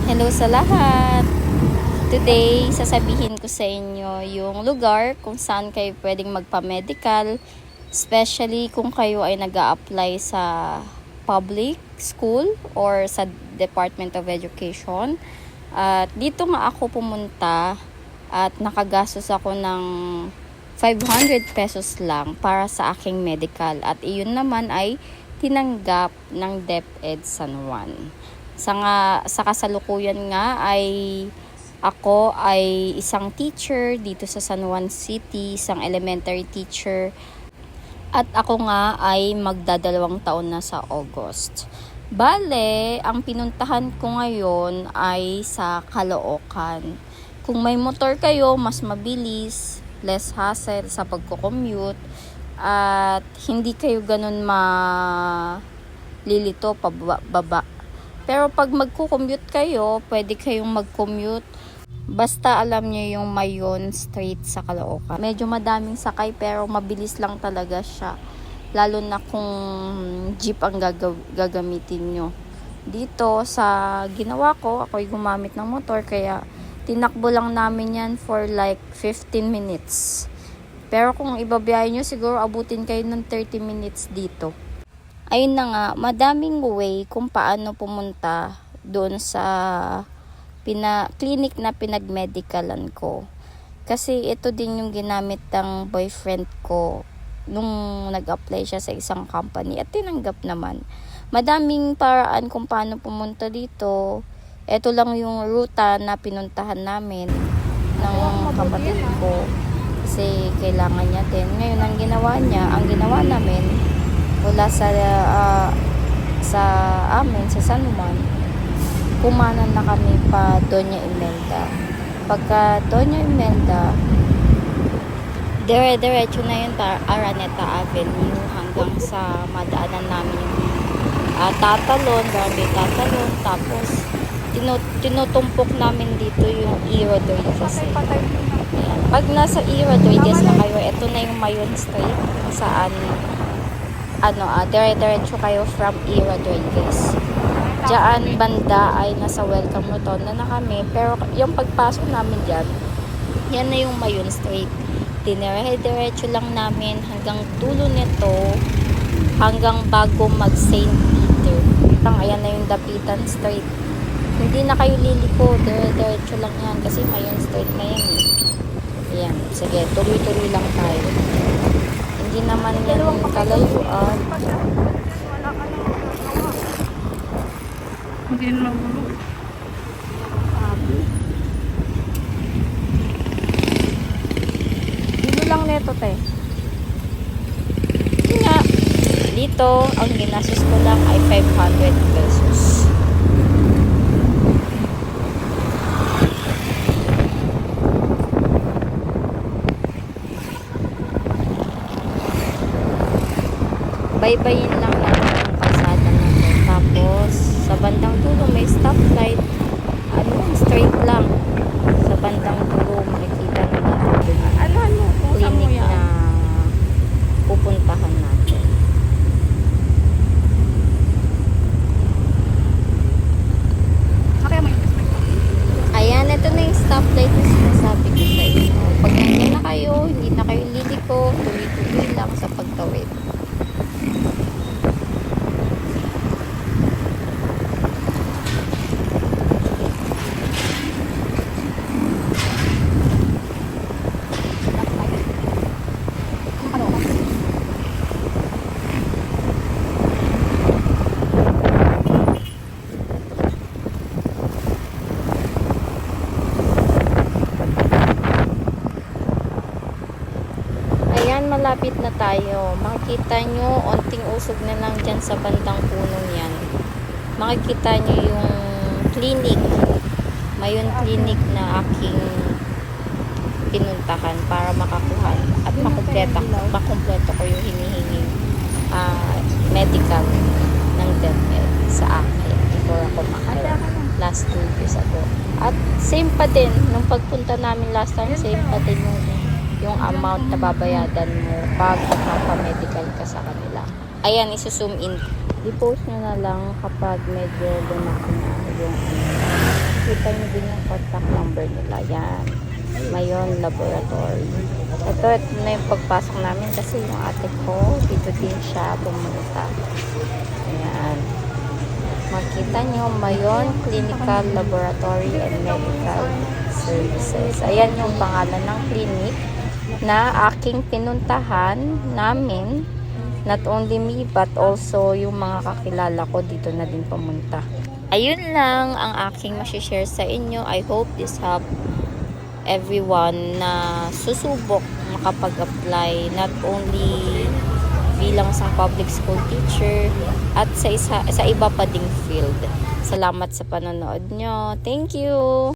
Hello sa lahat! Today, sasabihin ko sa inyo yung lugar kung saan kayo pwedeng magpa-medical, especially kung kayo ay nag-a-apply sa public school or sa Department of Education. At dito nga ako pumunta at nakagastos ako ng 500 pesos lang para sa aking medical. At iyon naman ay tinanggap ng DepEd San Juan. Sa kasalukuyan nga ay ako ay isang teacher dito sa San Juan City, isang elementary teacher. At ako nga ay magdadalawang taon na sa August. Bale, ang pinuntahan ko ngayon ay sa Caloocan. Kung may motor kayo, mas mabilis, less hassle sa pagko-commute, at hindi kayo ganun malilito pababa. Pero pag magko-commute kayo, pwede kayong mag-commute basta alam nyo yung Mayon Street sa Caloocan. Medyo madaming sakay pero mabilis lang talaga siya. Lalo na kung jeep ang gagamitin nyo. Dito sa ginawa ko, ako'y gumamit ng motor kaya tinakbo lang namin yan for like 15 minutes. Pero kung ibabiyahe nyo, siguro abutin kayo ng 30 minutes dito. Ayun na nga, madaming way kung paano pumunta doon sa clinic na pinag-medicalan ko. Kasi ito din yung ginamit ng boyfriend ko nung nag-apply siya sa isang company at tinanggap naman. Madaming paraan kung paano pumunta dito. Ito lang yung ruta na pinuntahan namin ng kapatid ko. Kasi kailangan niya din. Ngayon, ang ginawa namin, mula sa amin sa San Juan, kumanan na kami pa Doña Imelda. Pagka Doña Imelda, dire-diretso na yun para Araneta Avenue hanggang sa madaanan namin yung Barangay Tatalon. Tapos tinutumpok namin dito yung E. Rodriguez. Ayan. Pag nasa E. Rodriguez na kayo, ito na yung Mayon Street saan dire-diretso kayo from E. Rodriguez. Diyan banda ay nasa Welcome Rotonda na kami. Pero yung pagpasok namin dyan, yan na yung Mayon Street. Diretso lang namin hanggang dulo nito, hanggang bago mag St. Peter. Ayan na yung Dapitan Street. Hindi na kayo liliko, diretso lang yan kasi Mayon Street na yan eh. Ayan, sige, tuloy-tuloy lang tayo. Hindi naman yan kalayuan. Hindi na magulo. Dito lang neto, te. Nga, dito, ang ginastos ko lang ay 500 pesos. Baybayin lang natin ang kalsada na to. Tapos, sa bandang dulo may stoplight. Straight lang. Sa bandang dulo, makikita na natin yung clinic na pupuntahan natin. Ayan, ito na yung stoplight na sinasabi ko sa inyo. Pag nandiyan na kayo, hindi na kayo liliko, tuloy-tuloy lang sa pagtawid. Malapit na tayo. Makikita nyo, onting usog na lang dyan sa bandang punong yan. Makikita nyo yung clinic. Mayon clinic na aking pinuntahan para makakuha at makumpleto ko yung hinihinging medical ng DepEd sa akin before ako last 2 years ago. At same pa din, nung pagpunta namin last time, same pa din yung amount na babayadan mo pag magpapamedical ka sa kanila. Ayan, isusum in. I-post nyo na lang kapag medyo lumaki na yung makikita nyo din yung contact number nila. Yan. Mayon Laboratory. Ito na yung pagpasok namin kasi yung ate ko, dito din siya pumunta. Ayan. Makita nyo, Mayon Clinical Laboratory and Medical Services. Ayan yung pangalan ng clinic na aking pinuntahan namin. Not only me, but also yung mga kakilala ko dito na din pumunta. Ayun lang ang aking masishare sa inyo. I hope this help everyone na susubok makapag-apply not only bilang isang public school teacher at sa iba pa ding field. Salamat sa panonood nyo. Thank you!